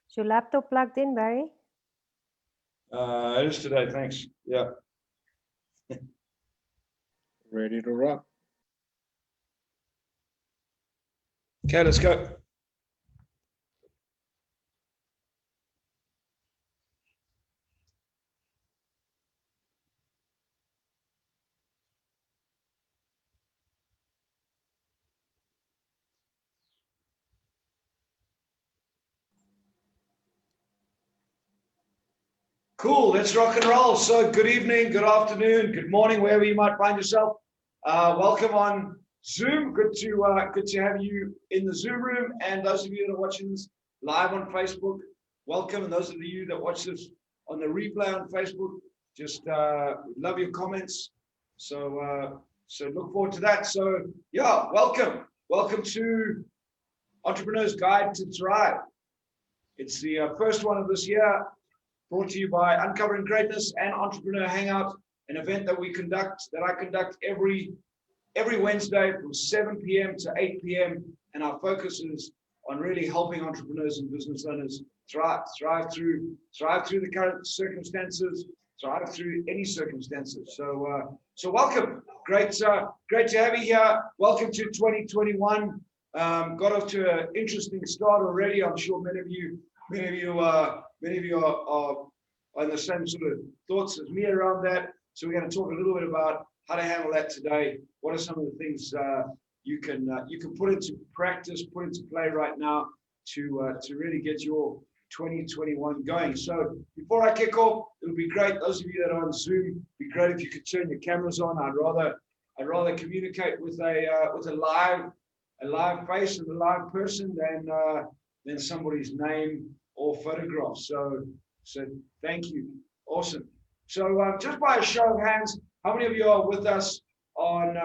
Is your laptop plugged in, Barry? It is today, thanks. Yeah. Ready to rock. Okay, let's go. Cool, let's rock and roll. So good evening, good afternoon, good morning, wherever you might find yourself. Welcome on Zoom. Good to have you in the Zoom room. And those of you that are watching this live on Facebook, welcome. And those of you that watch this on the replay on Facebook, just love your comments. So look forward to that. So yeah, welcome. Welcome to Entrepreneur's Guide to Thrive. It's the first one of this year, brought to you by Uncovering Greatness and Entrepreneur Hangout, an event that I conduct every Wednesday from 7 p.m. to 8 p.m. And our focus is on really helping entrepreneurs and business owners thrive through the current circumstances, thrive through any circumstances. So welcome. Great to have you here. Welcome to 2021. Got off to an interesting start already. I'm sure many of you are on the same sort of thoughts as me around that. So we're going to talk a little bit about how to handle that today. What are some of the things you can put into practice, put into play right now to really get your 2021 going. So before I kick off, it would be great. Those of you that are on Zoom, it'd be great if you could turn your cameras on. I'd rather communicate with a live face and a live person than somebody's name or photograph. So thank you. Awesome. So just by a show of hands, how many of you are with us on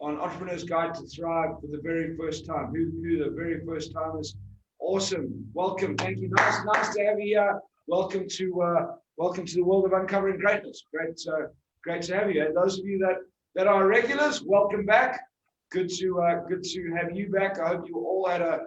Entrepreneur's Guide to Thrive for the very first time? Who the very first timers? Awesome. Welcome. Thank you. Nice to have you here. Welcome to the world of Uncovering Greatness. Great to have you. And those of you that are regulars, welcome back. Good to have you back. I hope you all had a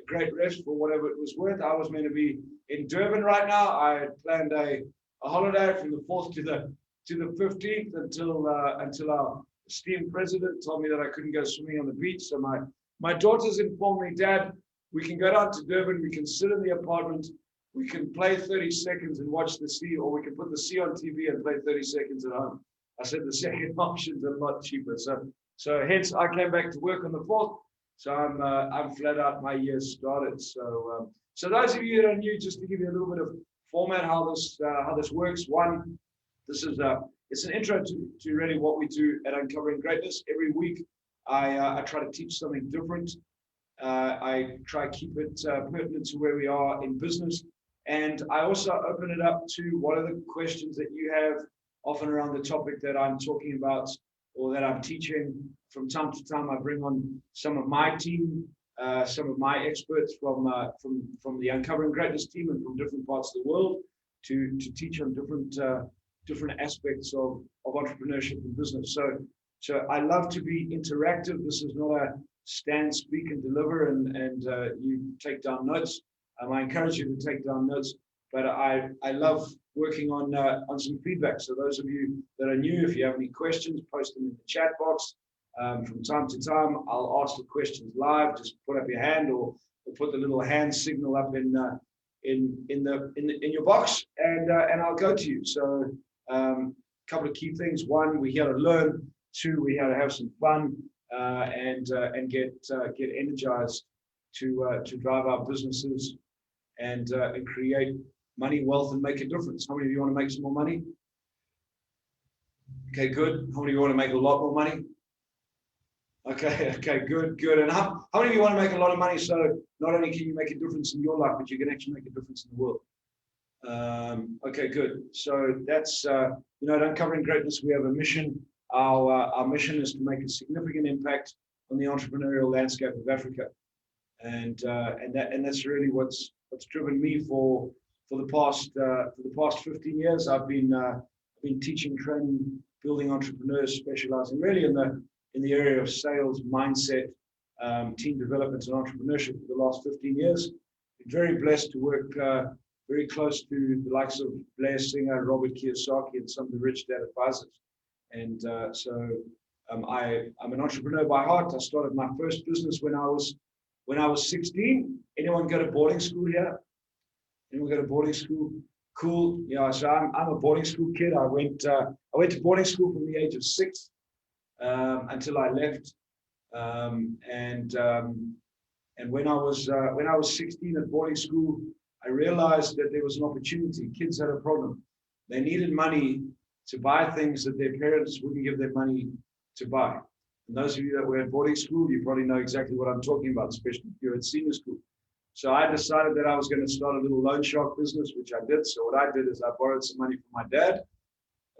great rest for whatever it was worth. I was meant to be in Durban right now. I had planned a holiday from the 4th to the 15th until our esteemed president told me that I couldn't go swimming on the beach. So my daughters informed me, Dad, we can go down to Durban, we can sit in the apartment, we can play 30 seconds and watch the sea, or we can put the sea on TV and play 30 seconds at home. I said the second option's a lot cheaper. So hence I came back to work on the 4th. So I'm flat out. My year started. So those of you that are new, just to give you a little bit of format how this works. One, this is it's an intro to really what we do at Uncovering Greatness. Every week I try to teach something different. I try to keep it pertinent to where we are in business, and I also open it up to what are the questions that you have, often around the topic that I'm talking about or that I'm teaching. From time to time, I bring on some of my team, some of my experts from the Uncovering Greatness team and from different parts of the world to teach on different aspects of entrepreneurship and business. So I love to be interactive. This is not a stand, speak, and deliver, and you take down notes. I encourage you to take down notes, but I love working on some feedback. So those of you that are new, if you have any questions, post them in the chat box. From time to time, I'll ask the questions live. Just put up your hand or put the little hand signal up in your box, and I'll go to you. So a couple of key things: one, we're here to learn. Two, we're here to have some fun and get energized to drive our businesses and create money, wealth, and make a difference. How many of you want to make some more money? Okay, good. How many of you want to make a lot more money? Okay, good. And how many of you want to make a lot of money so not only can you make a difference in your life, but you can actually make a difference in the world? Okay, good. So that's, at Uncovering Greatness, we have a mission. Our mission is to make a significant impact on the entrepreneurial landscape of Africa. And that's really what's driven me for the past 15 years. I've been teaching, training, building entrepreneurs, specializing really in the area of sales, mindset, team development, and entrepreneurship for the last 15 years. very blessed to work very close to the likes of Blair Singer, Robert Kiyosaki, and some of the rich dad advisors. And I'm an entrepreneur by heart. I started my first business when I was 16. Anyone go to boarding school here? Anyone go to boarding school? Cool. Yeah, so I'm a boarding school kid. I went to boarding school from the age of 6 until I left. And when I was 16 at boarding school, I realized that there was an opportunity. Kids had a problem. They needed money to buy things that their parents wouldn't give them money to buy. And those of you that were at boarding school, you probably know exactly what I'm talking about, especially if you're at senior school. So I decided that I was going to start a little loan shark business, which I did. So what I did is I borrowed some money from my dad,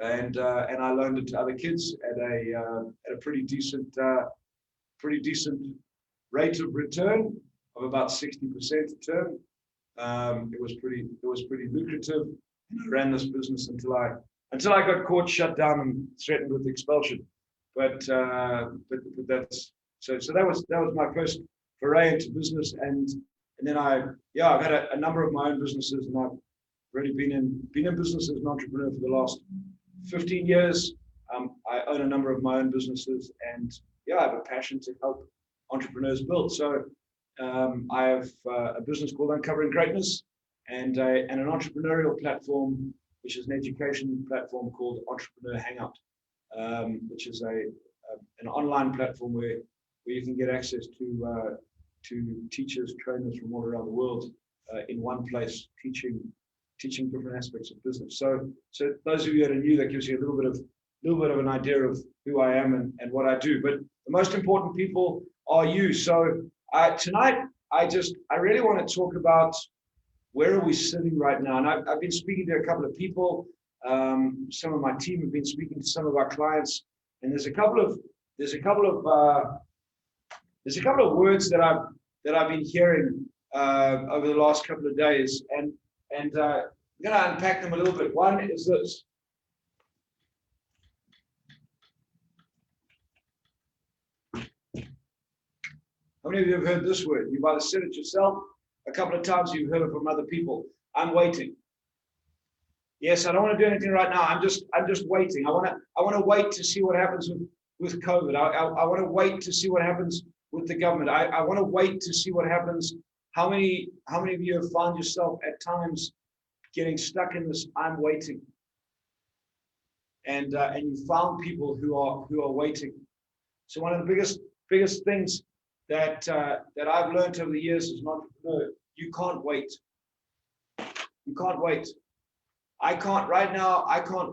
and I loaned it to other kids at a pretty decent rate of return of about 60% a term. It was pretty lucrative. And I ran this business until I got caught, shut down, and threatened with expulsion. But that's so that was my first foray into business, and then I've had a number of my own businesses, and I've already been in business as an entrepreneur for the last 15 years. I own a number of my own businesses, and I have a passion to help entrepreneurs build. So I have a business called Uncovering Greatness, and an entrepreneurial platform, which is an education platform called Entrepreneur Hangout, which is an online platform where you can get access to teachers, trainers from all around the world in one place, teaching different aspects of business. So those of you that are new, that gives you a little bit of an idea of who I am and what I do. But the most important people are you. So tonight, I really want to talk about where are we sitting right now. And I've been speaking to a couple of people. Some of my team have been speaking to some of our clients, and there's a couple of words that I've been hearing over the last couple of days, and I'm going to unpack them a little bit. One is this. How many of you have heard this word? You've either said it yourself a couple of times, you've heard it from other people. I'm waiting. Yes, I don't want to do anything right now. I'm just waiting. I want to wait to see what happens with COVID. I want to wait to see what happens with the government. I want to wait to see what happens. How many of you have found yourself at times getting stuck in this I'm waiting? And you found people who are waiting. So one of the biggest things that I've learned over the years as an entrepreneur, you can't wait. You can't wait. I can't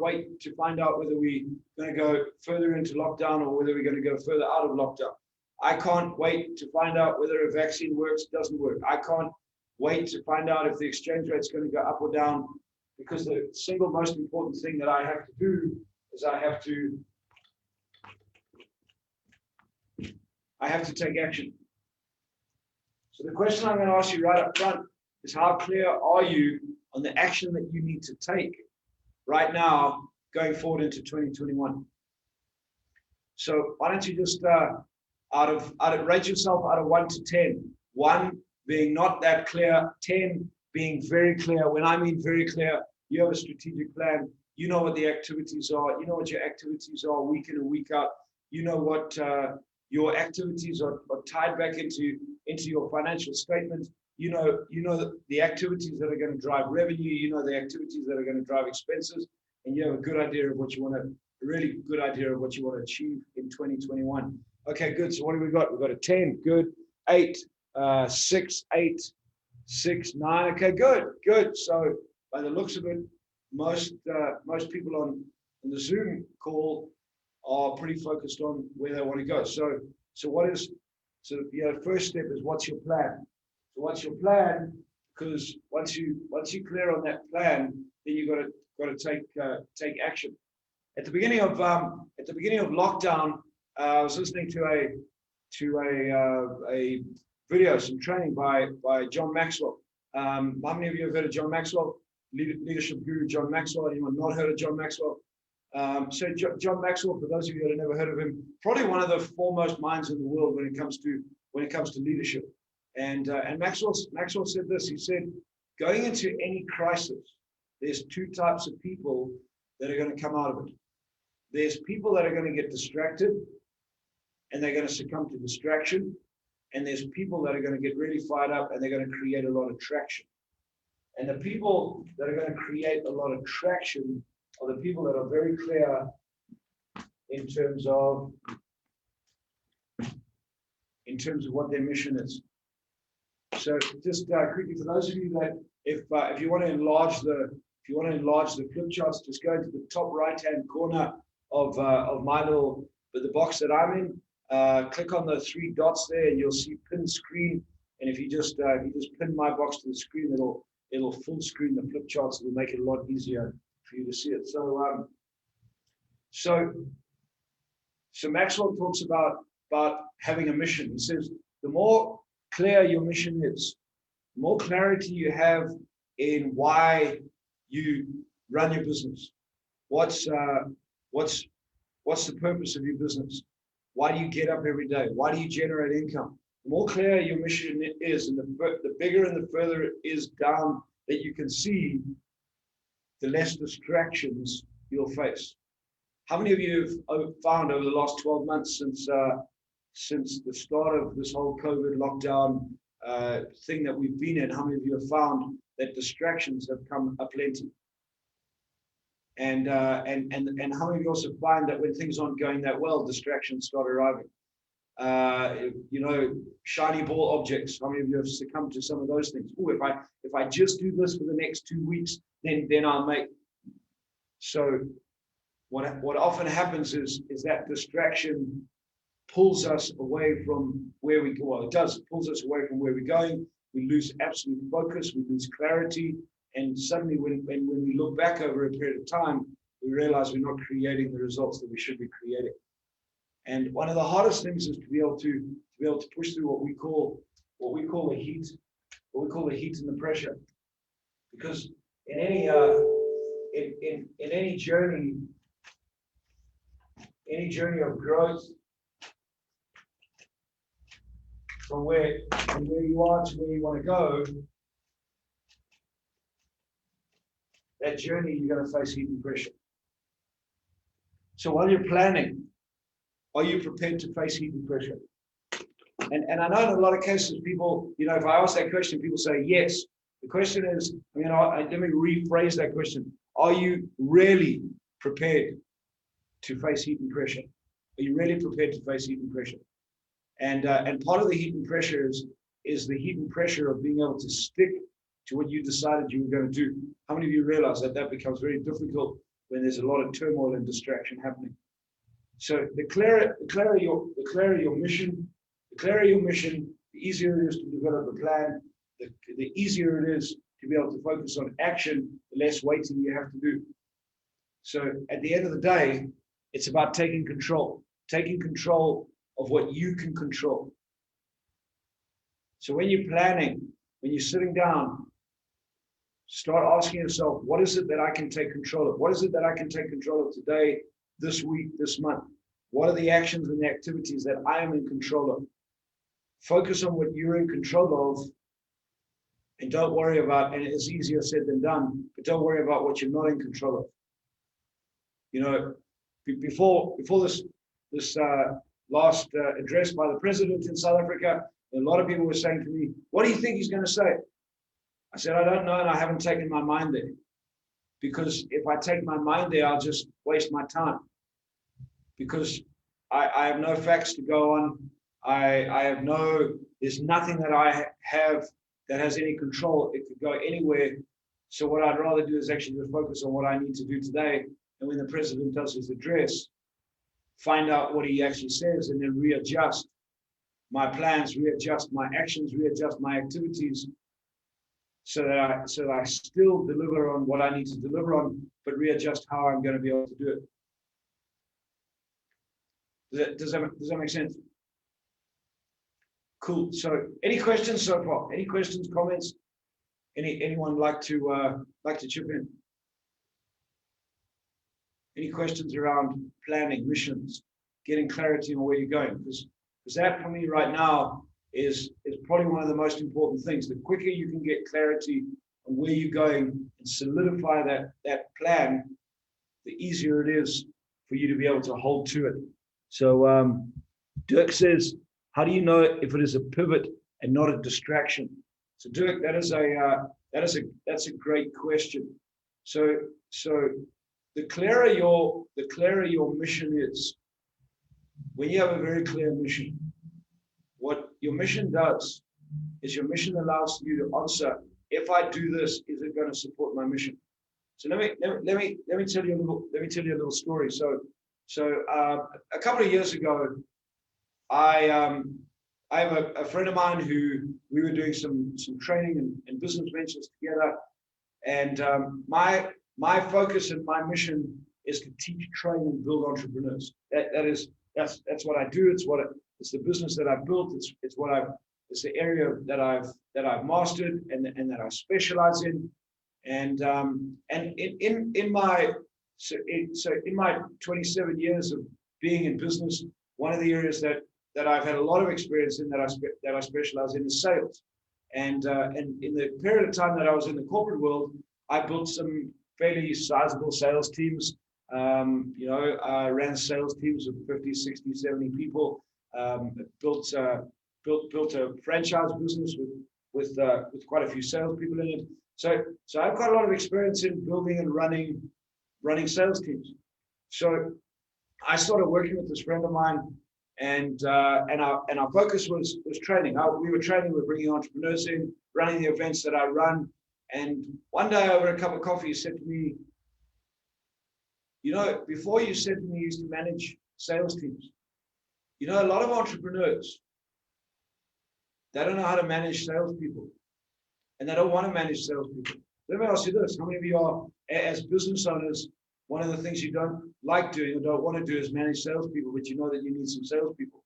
wait to find out whether we're going to go further into lockdown or whether we're going to go further out of lockdown. I can't wait to find out whether a vaccine works, doesn't work. I can't wait to find out if the exchange rate is going to go up or down, because the single most important thing that I have to do is I have to take action. So the question I'm going to ask you right up front is, how clear are you on the action that you need to take right now going forward into 2021? So why don't you just rate yourself out of 1 to 10. 1 being not that clear, 10 being very clear. When I mean very clear, you have a strategic plan. You know what the activities are. You know what your activities are week in and week out. You know what your activities are tied back into your financial statement. You know the activities that are going to drive revenue. You know the activities that are going to drive expenses, and you have a good idea of what you want to, a really good idea of what you want to achieve in 2021. Okay, good. So what do we got? We've got a 10. Good. 8, 6, 8, 6, 9. Okay, good. So by the looks of it, most people on the Zoom call are pretty focused on where they want to go. So first step is, what's your plan? So what's your plan? Because once you clear on that plan, then you got to take action. At the beginning of lockdown, I was listening to a video, some training by John Maxwell. How many of you have heard of John Maxwell? Leadership guru John Maxwell. Anyone not heard of John Maxwell? So John Maxwell, for those of you that have never heard of him, probably one of the foremost minds in the world when it comes to leadership. And Maxwell said this. He said, going into any crisis, there's two types of people that are going to come out of it. There's people that are going to get distracted and they're going to succumb to distraction. And there's people that are going to get really fired up and they're going to create a lot of traction. And the people that are going to create a lot of traction are the people that are very clear in terms of what their mission is. So just quickly, for those of you that if you want to enlarge the flip charts, just go to the top right hand corner of the box that I'm in. Click on the three dots there, and you'll see pin screen. And if you just pin my box to the screen, it'll full screen the flip charts. It'll make it a lot easier for you to see it. So Maxwell talks about having a mission. He says the more clear your mission is, the more clarity you have in why you run your business. What's the purpose of your business? Why do you get up every day? Why do you generate income? The more clear your mission is, and the bigger and the further it is down that you can see, the less distractions you'll face. How many of you have found over the last 12 months since the start of this whole COVID lockdown thing that we've been in, how many of you have found that distractions have come aplenty? And how many of you also find that when things aren't going that well, distractions start arriving? Shiny ball objects. How many of you have succumbed to some of those things? Oh, if I just do this for the next 2 weeks, then I'll make. So what often happens is that distraction pulls us away from where we go. Well, it does. It pulls us away from where we're going. We lose absolute focus. We lose clarity. And suddenly, when we look back over a period of time, we realize we're not creating the results that we should be creating. And one of the hardest things is to be able to push through what we call the heat and the pressure. Because in any journey of growth, from where you are to where you want to go, that journey you're going to face heat and pressure. So while you're planning, are you prepared to face heat and pressure? And I know in a lot of cases, people, if I ask that question, people say yes. The question is, let me rephrase that question. Are you really prepared to face heat and pressure? Are you really prepared to face heat and pressure? And part of the heat and pressure is the heat and pressure of being able to stick to what you decided you were going to do. How many of you realize that becomes very difficult when there's a lot of turmoil and distraction happening? So the clearer your mission, the easier it is to develop a plan, the easier it is to be able to focus on action, the less waiting you have to do. So at the end of the day, it's about taking control of what you can control. So when you're planning, when you're sitting down, start asking yourself, what is it that I can take control of? What is it that I can take control of today, this week, this month? What are the actions and the activities that I am in control of? Focus on what you're in control of, and don't worry about, and it's easier said than done, but don't worry about what you're not in control of. Before this last address by the president in South Africa, a lot of people were saying to me, what do you think he's going to say? I said, I don't know, and I haven't taken my mind there. Because if I take my mind there, I'll just waste my time. Because I have no facts to go on. There's nothing that I have that has any control. It could go anywhere. So what I'd rather do is actually just focus on what I need to do today. And when the president does his address, find out what he actually says and then readjust my plans, readjust my actions, readjust my activities so that I still deliver on what I need to deliver on, but readjust how I'm going to be able to do it. Does that make sense? Cool. So any questions so far? Any questions, comments? Anyone like to chip in? Any questions around planning, missions, getting clarity on where you're going? Because that for me right now is probably one of the most important things. The quicker you can get clarity on where you're going and solidify that plan, the easier it is for you to be able to hold to it. So Dirk says, how do you know if it is a pivot and not a distraction? So Dirk, that's a great question. So the clearer your mission is, when you have a very clear mission, what your mission does is your mission allows you to answer, if I do this, is it going to support my mission? So let me tell you a little story. So a couple of years ago, I have a friend of mine who we were doing some training and business ventures together, and my focus and my mission is to teach, train, and build entrepreneurs. That's what I do. It's the business that I've built. It's the area that I've mastered and that I specialize in. And in my 27 years of being in business, one of the areas that I've had a lot of experience in that I specialize in is sales. And in the period of time that I was in the corporate world, I built some fairly sizable sales teams. I ran sales teams of 50, 60, 70 people. Built a franchise business with quite a few salespeople in it. So I've got a lot of experience in building and running sales teams. So I started working with this friend of mine, and our focus was training. We were training, we were bringing entrepreneurs in, running the events that I run. And one day over a cup of coffee, he said to me, before you said to me you used to manage sales teams, a lot of entrepreneurs, they don't know how to manage salespeople, and they don't want to manage salespeople. Let me ask you this: how many of you are, as business owners, one of the things you don't like doing or don't want to do is manage salespeople, but you know that you need some salespeople?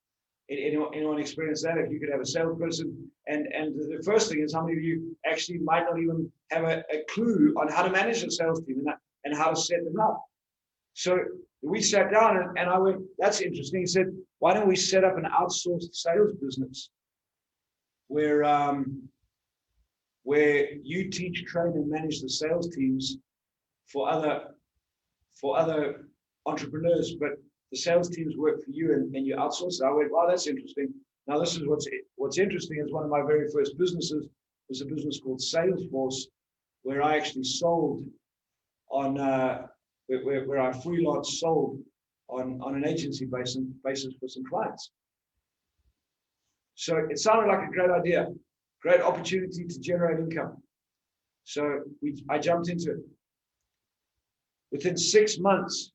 Anyone experience that? If you could have a salesperson, and the first thing is, how many of you actually might not even have a clue on how to manage a sales team and how to set them up? So we sat down and I went, that's interesting. He said, why don't we set up an outsourced sales business where you teach, train, and manage the sales teams for other entrepreneurs, but the sales teams work for you and you outsource it. I went, wow, that's interesting. Now this is what's interesting is one of my very first businesses was a business called Salesforce, where I actually sold on where I freelance sold on an agency basis for some clients. So it sounded like a great idea, great opportunity to generate income. So I jumped into it. Within 6 months,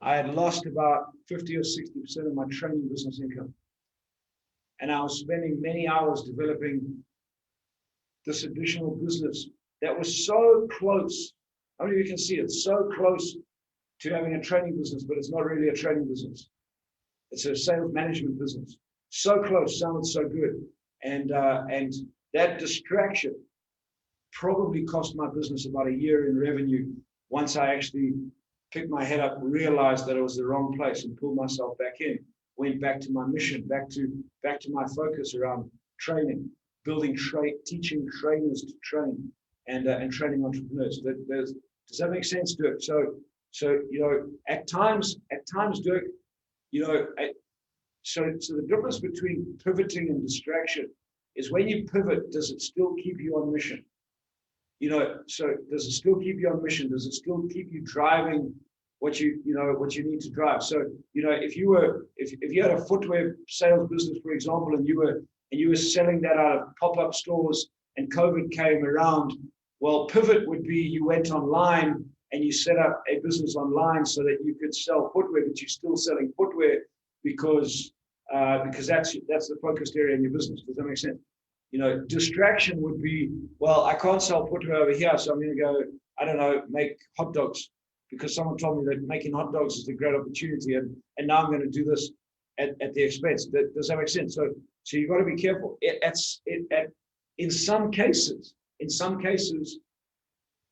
I had lost about 50 or 60% of my training business income. And I was spending many hours developing this additional business that was so close. How many of you can see it? So close to having a training business, but it's not really a training business. It's a sales management business. So close, sounded so good. And that distraction probably cost my business about a year in revenue once I actually picked my head up, realized that it was the wrong place and pulled myself back in, went back to my mission, back to my focus around training, building, teaching trainers to train and training entrepreneurs. Does that make sense, Dirk? So at times, Dirk, so the difference between pivoting and distraction is when you pivot, does it still keep you on mission? So does it still keep you on mission? Does it still keep you driving what you need to drive? So, if you had a footwear sales business, for example, and you were selling that out of pop-up stores and COVID came around, well, pivot would be you went online and you set up a business online so that you could sell footwear, but you're still selling footwear because that's the focused area in your business. Does that make sense? Distraction would be, well, I can't sell footwear over here, so I'm going to go, I don't know, make hot dogs because someone told me that making hot dogs is a great opportunity, and now I'm going to do this at the expense. Does that make sense? So you've got to be careful. In some cases,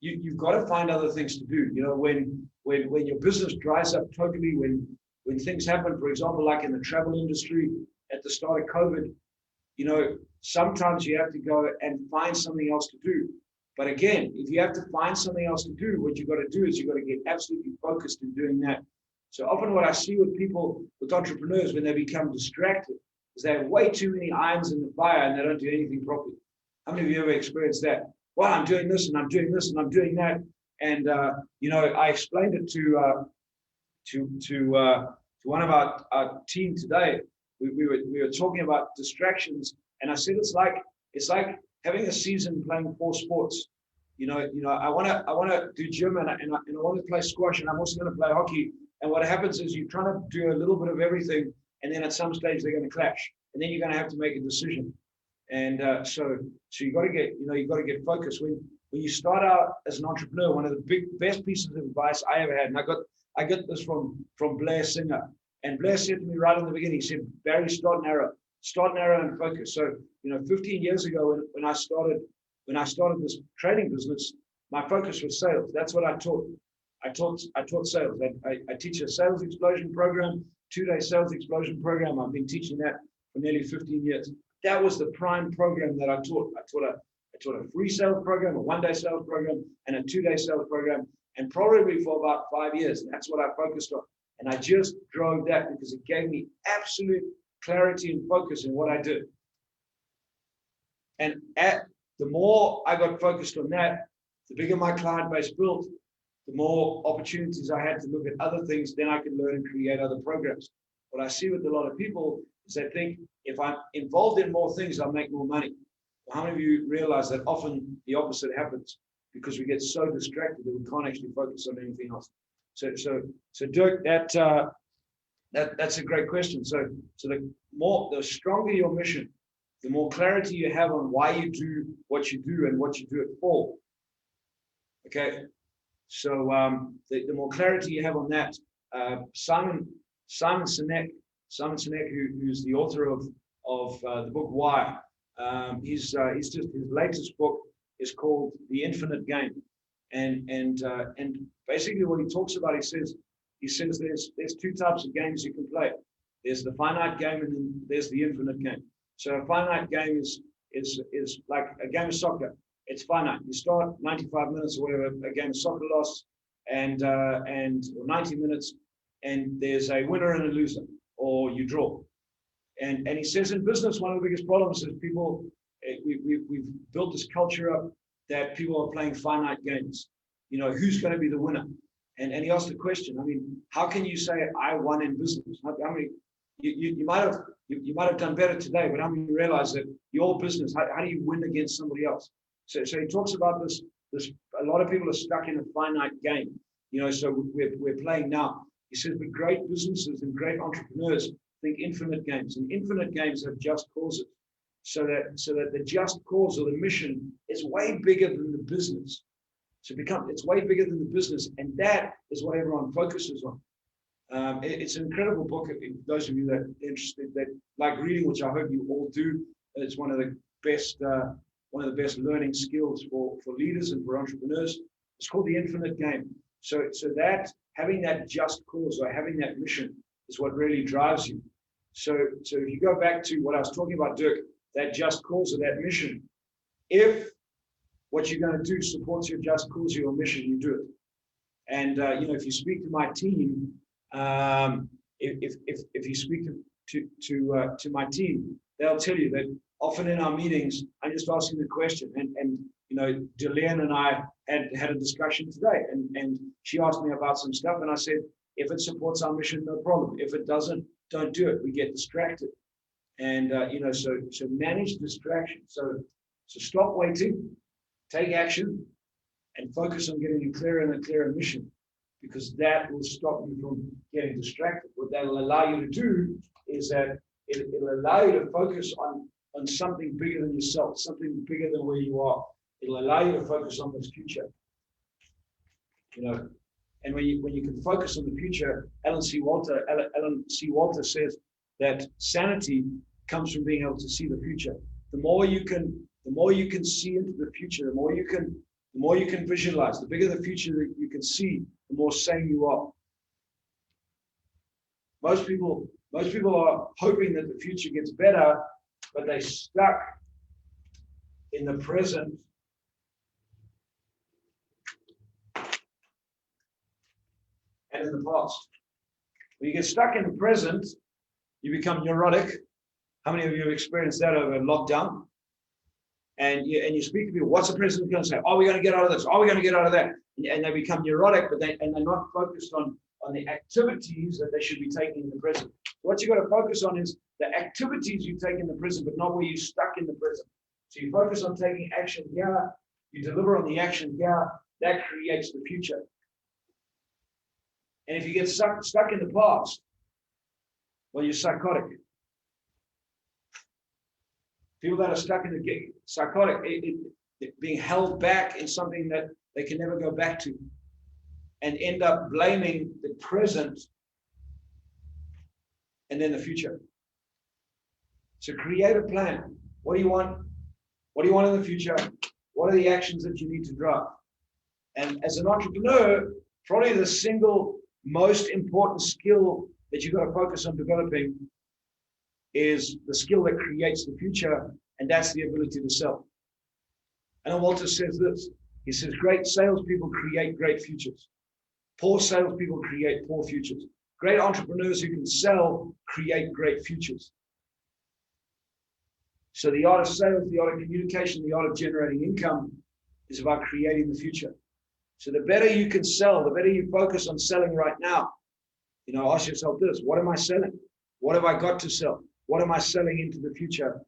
you've got to find other things to do. When your business dries up totally, when things happen, for example, like in the travel industry at the start of COVID, sometimes you have to go and find something else to do. But again, if you have to find something else to do, what you've got to do is you've got to get absolutely focused in doing that. So often what I see with people, with entrepreneurs, when they become distracted, is they have way too many irons in the fire and they don't do anything properly. How many of you ever experienced that? Well, I'm doing this and I'm doing this and I'm doing that. And, I explained it to one of our team today. We were talking about distractions, and I said it's like having a season playing 4 sports. I want to do gym and I want to play squash, and I'm also going to play hockey. And what happens is you're trying to do a little bit of everything, and then at some stage they're going to clash, and then you're going to have to make a decision. And so you got to get focused when you start out as an entrepreneur. One of the best pieces of advice I ever had, and I got this from Blair Singer. And Blair said to me right in the beginning, he said, Barry, start narrow and focus. So 15 years ago when I started this trading business, my focus was sales. That's what I taught. I taught sales. I teach a sales explosion program, 2-day sales explosion program. I've been teaching that for nearly 15 years. That was the prime program that I taught. I taught a free sales program, a 1-day sales program, and a 2-day sales program. And probably for about 5 years, that's what I focused on. And I just drove that because it gave me absolute clarity and focus in what I did. And the more I got focused on that, the bigger my client base built, the more opportunities I had to look at other things, then I could learn and create other programs. What I see with a lot of people is they think if I'm involved in more things, I'll make more money. How many of you realize that often the opposite happens because we get so distracted that we can't actually focus on anything else? So Dirk, that's a great question. So the stronger your mission, the more clarity you have on why you do what you do and what you do it for. Okay, so the more clarity you have on that, Simon Sinek, who's the author of the book Why, his latest book is called The Infinite Game, and basically what he talks about, he says there's 2 types of games you can play. There's the finite game and then there's the infinite game. So a finite game is like a game of soccer. It's finite. You start 95 minutes or whatever, a game of soccer lasts, and or 90 minutes, and there's a winner and a loser, or you draw. And he says in business, one of the biggest problems is people, we've built this culture up that people are playing finite games. Who's going to be the winner? And he asked the question. I mean, how can you say I won in business? How many? You might have done better today, but how many realize that your business? How do you win against somebody else? So he talks about this. A lot of people are stuck in a finite game. So we're playing now. He says, but great businesses and great entrepreneurs think infinite games, and infinite games have just causes. So that the just cause or the mission is way bigger than the business. It's way bigger than the business, and that is what everyone focuses on. It's an incredible book. Those of you that are interested, that like reading, which I hope you all do, it's one of the best learning skills for leaders and for entrepreneurs. It's called The Infinite Game. So that having that just cause or having that mission is what really drives you. So if you go back to what I was talking about, Dirk, that just cause or that mission, if what you're going to do supports your just cause or your mission, you do it. And if you speak to my team, if you speak to my team, they'll tell you that often in our meetings, I'm just asking the question. And Delian and I had a discussion today, and she asked me about some stuff, and I said, if it supports our mission, no problem. If it doesn't, don't do it. We get distracted. And so manage distraction. So stop waiting, take action, and focus on getting a clearer and a clearer mission, because that will stop you from getting distracted. What that will allow you to do is that it'll allow you to focus on something bigger than yourself, something bigger than where you are. It'll allow you to focus on this future. And when you can focus on the future, Alan C. Walter says that sanity comes from being able to see the future. The more you can see into the future, the more you can visualize, the bigger the future that you can see, the more sane you are. Most people are hoping that the future gets better, but they're stuck in the present and in the past. When you get stuck in the present, you become neurotic. How many of you have experienced that over lockdown? And you speak to people, what's the president going to say? Are we going to get out of this? Are we going to get out of that? And they become neurotic, but they're not focused on the activities that they should be taking in the present. What you got to focus on is the activities you take in the present, but not where you're stuck in the present. So you focus on taking action here, you deliver on the action here, that creates the future. And if you get stuck in the past, well, you're psychotic. People that are stuck in the psychotic, being held back in something that they can never go back to, and end up blaming the present and then the future. So create a plan. What do you want? What do you want in the future? What are the actions that you need to drive? And as an entrepreneur, probably the single most important skill that you've got to focus on developing is the skill that creates the future, and that's the ability to sell. And Walter says this. He says, great salespeople create great futures. Poor salespeople create poor futures. Great entrepreneurs who can sell create great futures. So the art of sales, the art of communication, the art of generating income is about creating the future. So the better you can sell, the better you focus on selling right now. Ask yourself this: what am I selling? What have I got to sell? What am I selling into the future?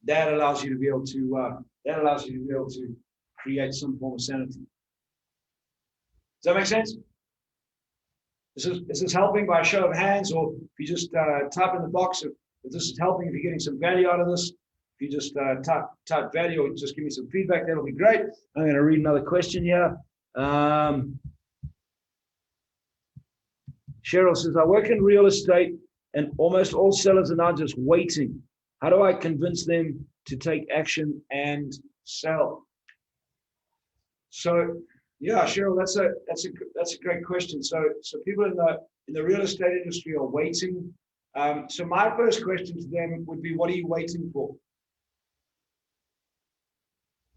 That allows you to be able to create some form of sanity. Does that make sense? Is this helping by a show of hands, or if you just type in the box if this is helping, if you're getting some value out of this, if you just type value or just give me some feedback, that'll be great. I'm going to read another question here. Cheryl says, I work in real estate and almost all sellers are now just waiting. How do I convince them to take action and sell? So, yeah, Cheryl, that's a great question. So people in the real estate industry are waiting. So my first question to them would be, what are you waiting for?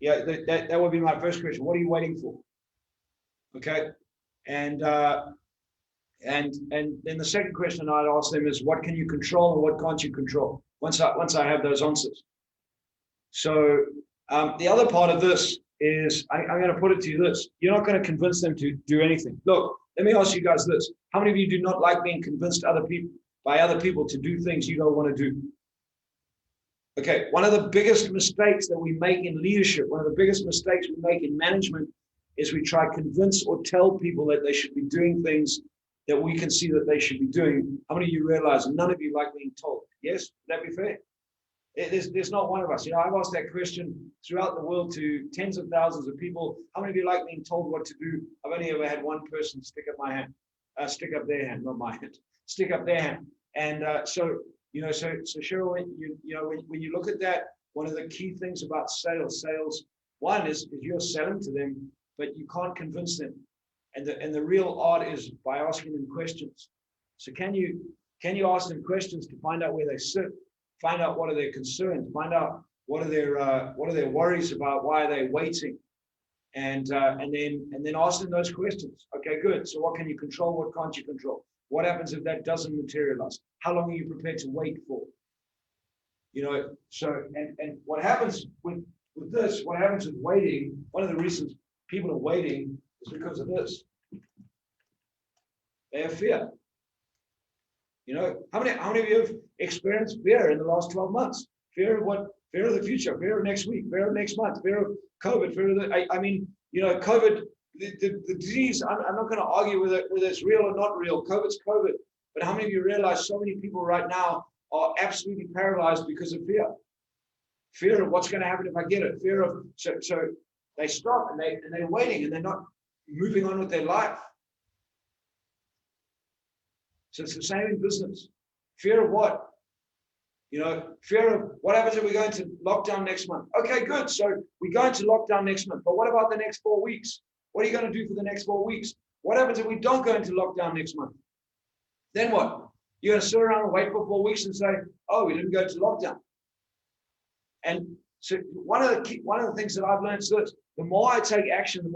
Yeah, that would be my first question. What are you waiting for? Okay, and then the second question I'd ask them is, what can you control and what can't you control? Once I have those answers. So the other part of this is, I'm going to put it to you this: you're not going to convince them to do anything. Look, let me ask you guys this: how many of you do not like being convinced by other people to do things you don't want to do? Okay, one of the biggest mistakes that we make in leadership, one of the biggest mistakes we make in management, is we try to convince or tell people that they should be doing things that we can see that they should be doing. How many of you realize none of you like being told? Yes, would that be fair? There's not one of us. I've asked that question throughout the world to tens of thousands of people. How many of you like being told what to do? I've only ever had one person stick up their hand, not my hand, stick up their hand. And so Cheryl, when you look at that, one of the key things about sales, one is you're selling to them, but you can't convince them. And the real art is by asking them questions. So can you ask them questions to find out where they sit, find out what are their concerns, find out what are their worries about, why are they waiting, and then ask them those questions. Okay, good. So what can you control? What can't you control? What happens if that doesn't materialize? How long are you prepared to wait for? So and what happens with this? What happens with waiting? One of the reasons people are waiting is because of this. They have fear. How many of you have experienced fear in the last 12 months? Fear of what? Fear of the future, fear of next week, fear of next month, fear of COVID, fear of COVID, the disease, I'm not going to argue whether it's real or not real. COVID's COVID. But how many of you realize so many people right now are absolutely paralyzed because of fear? Fear of what's going to happen if I get it. Fear of, so they stop and they're waiting and they're not moving on with their life. So it's the same in business. Fear of what? Fear of what happens if we go into lockdown next month? Okay, good. So we go into lockdown next month. But what about the next 4 weeks? What are you going to do for the next 4 weeks? What happens if we don't go into lockdown next month? Then what? You're going to sit around and wait for 4 weeks and say, oh, we didn't go to lockdown. And So one of the things that I've learned is this: the more I take action,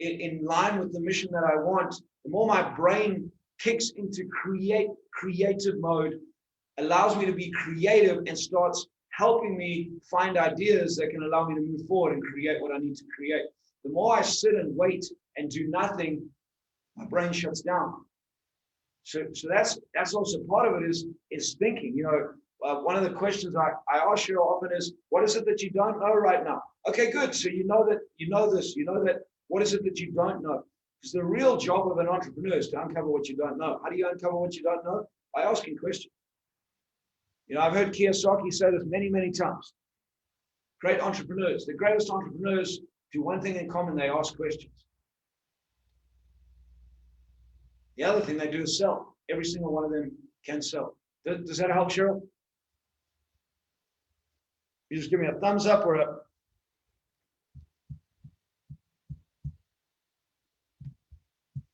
in line with the mission that I want, the more my brain kicks into creative mode, allows me to be creative, and starts helping me find ideas that can allow me to move forward and create what I need to create. The more I sit and wait and do nothing, my brain shuts down. So that's also part of it is thinking. One of the questions I ask you often is, what is it that you don't know right now? Okay, good. So you know that. What is it that you don't know? Because the real job of an entrepreneur is to uncover what you don't know. How do you uncover what you don't know? By asking questions. I've heard Kiyosaki say this many, many times. Great entrepreneurs, the greatest entrepreneurs do one thing in common: they ask questions. The other thing they do is sell. Every single one of them can sell. Does that help, Cheryl? You just give me a thumbs up or a...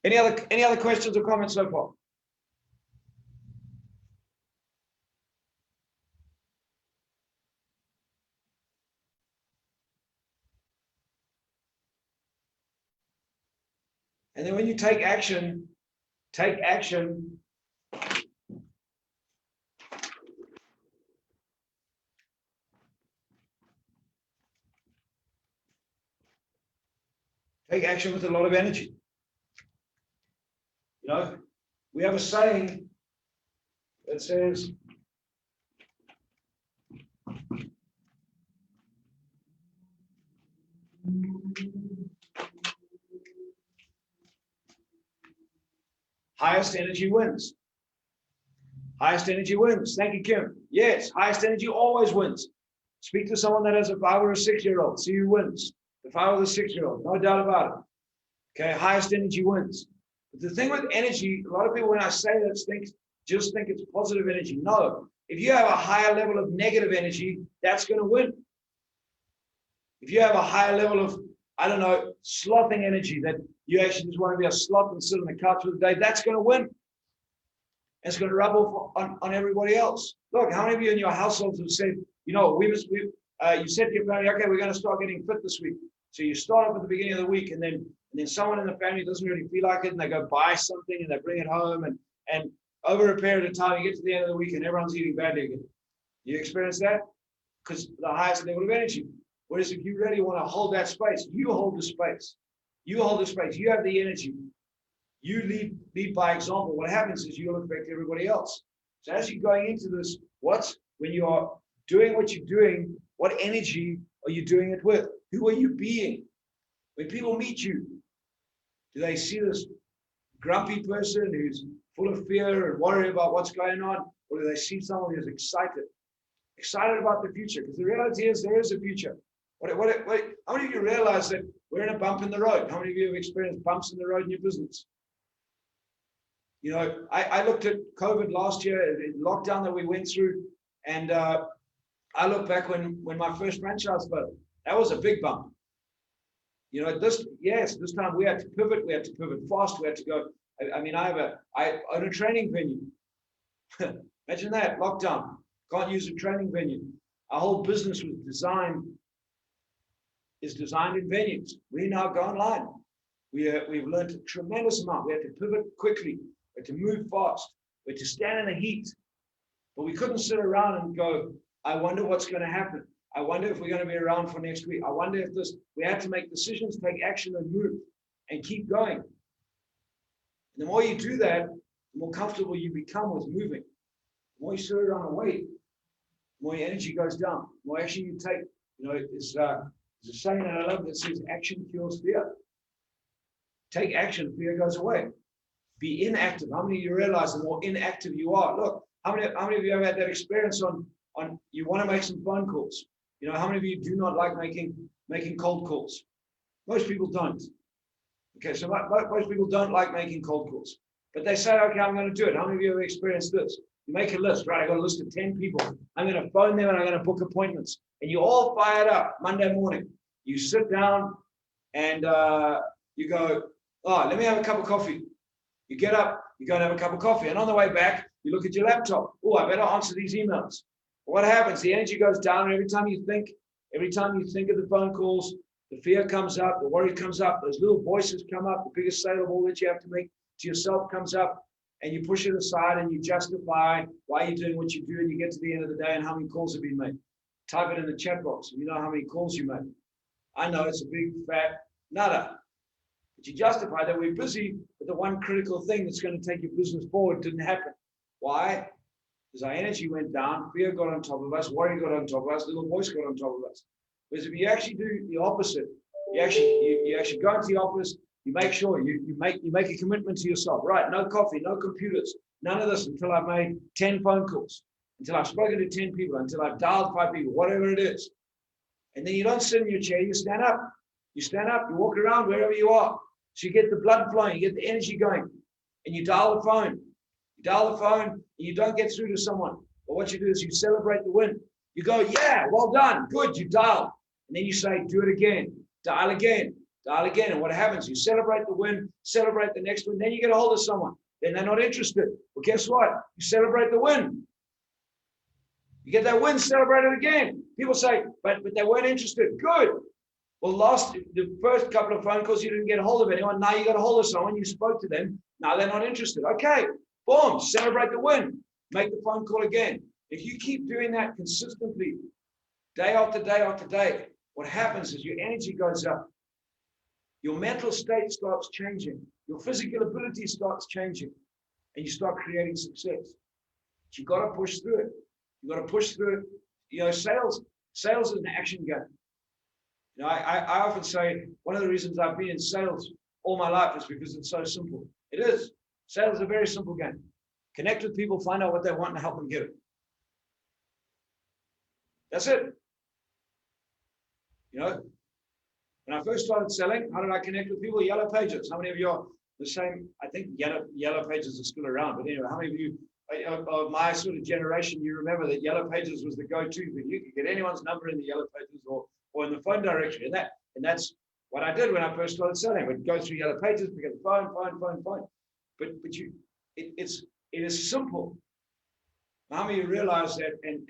Any other questions or comments so far? And then when you take action. Take action with a lot of energy. We have a saying that says, highest energy wins. Highest energy wins. Thank you, Kim. Yes, highest energy always wins. Speak to someone that has a 5 or a 6-year-old. See who wins. The 5 or the 6-year-old. No doubt about it. Okay, highest energy wins. But the thing with energy, a lot of people, when I say that, just think it's positive energy. No. If you have a higher level of negative energy, that's going to win. If you have a higher level of, I don't know, slothing energy, that you actually just want to be a sloth and sit on the couch for the day, that's going to win. It's going to rub off on everybody else. Look, how many of you in your households have said, you said to your family, okay, we're going to start getting fit this week. So you start off at the beginning of the week, and then someone in the family doesn't really feel like it, and they go buy something and they bring it home, and over a period of time, you get to the end of the week and everyone's eating badly again. You experience that? Because the highest level of energy. Whereas if you really want to hold that space, you hold the space. You hold the space. You have the energy. You lead by example. What happens is you'll affect everybody else. So as you're going into this, when you are doing what you're doing, what energy are you doing it with? Who are you being? When people meet you, do they see this grumpy person who's full of fear and worry about what's going on? Or do they see someone who's excited about the future? Because the reality is there is a future. How many of you realize that we're in a bump in the road? How many of you have experienced bumps in the road in your business? I looked at COVID last year, the lockdown that we went through, and I look back when my first franchise failed. That was a big bump. This time we had to pivot. We had to pivot fast. We had to go. I own a training venue. Imagine that, lockdown. Can't use a training venue. Our whole business is designed in venues. We now go online. We've learned a tremendous amount. We had to pivot quickly. We had to move fast. We had to stand in the heat. But we couldn't sit around and go, I wonder what's going to happen. I wonder if we're going to be around for next week. I wonder if we had to make decisions, take action, and move and keep going. And the more you do that, the more comfortable you become with moving. The more you sit around and wait, the more your energy goes down. The more action you take. There's a saying that I love that says action cures fear. Take action, fear goes away. Be inactive. How many of you realize the more inactive you are? Look, how many of you have had that experience on you want to make some phone calls? How many of you do not like making cold calls? Most people don't. Okay, so most people don't like making cold calls. But they say, okay, I'm going to do it. How many of you have experienced this? You make a list, right? I got a list of 10 people. I'm going to phone them and I'm going to book appointments. And you all fired up Monday morning. You sit down and you go, oh, let me have a cup of coffee. You get up, you go and have a cup of coffee. And on the way back, you look at your laptop. Oh, I better answer these emails. What happens? The energy goes down. Every time you think of the phone calls, the fear comes up, the worry comes up, those little voices come up, the biggest sale of all that you have to make to yourself comes up, and you push it aside and you justify why you're doing what you do, and you get to the end of the day and how many calls have been made. Type it in the chat box. You know how many calls you made. I know it's a big fat nada. But you justify that we're busy, but the one critical thing that's going to take your business forward didn't happen. Why? Because our energy went down, fear got on top of us, worry got on top of us, little voice got on top of us. Whereas if you actually do the opposite, you actually go into the office, you make sure you make a commitment to yourself, right? No coffee, no computers, none of this until I've made 10 phone calls, until I've spoken to 10 people, until I've dialed 5 people, whatever it is. And then you don't sit in your chair, you stand up. You stand up, you walk around wherever you are. So you get the blood flowing, you get the energy going, and you dial the phone. You dial the phone, and you don't get through to someone. But what you do is you celebrate the win. You go, yeah, well done, good, you dial. And then you say, do it again, dial again, dial again. And what happens? You celebrate the win, celebrate the next win, then you get a hold of someone. Then they're not interested. Well, guess what? You celebrate the win. You get that win, celebrate it again. People say, but they weren't interested. Good. Well, the first couple of phone calls, you didn't get a hold of anyone. Now you got a hold of someone, you spoke to them. Now they're not interested. Okay, boom, celebrate the win. Make the phone call again. If you keep doing that consistently, day after day after day, what happens is your energy goes up. Your mental state starts changing. Your physical ability starts changing. And you start creating success. But you've got to push through it. You've got to push through it. You know, sales is an action game. You know, I often say one of the reasons I've been in sales all my life is because it's so simple. It is. Sales is a very simple game. Connect with people, find out what they want, and help them get it. That's it. You know, when I first started selling, how did I connect with people? Yellow Pages. How many of you are the same? I think Yellow Pages are still around, but anyway, how many of you of my sort of generation, you remember that Yellow Pages was the go-to, but you could get anyone's number in the Yellow Pages or in the phone directory, and that's what I did when I first started selling. I would go through Yellow Pages, pick up the phone. But it is simple. How many of you realize that? And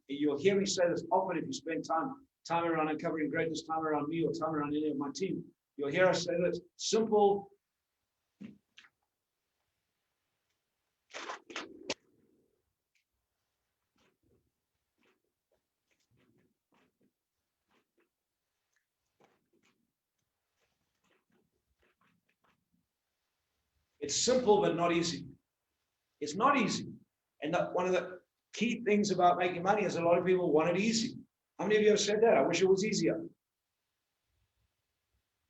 you'll hear me say this often if you spend time around uncovering greatness, time around me, or time around any of my team. You'll hear us say this: simple. It's simple, but not easy. It's not easy. And one of the key things about making money is a lot of people want it easy. How many of you have said that? I wish it was easier.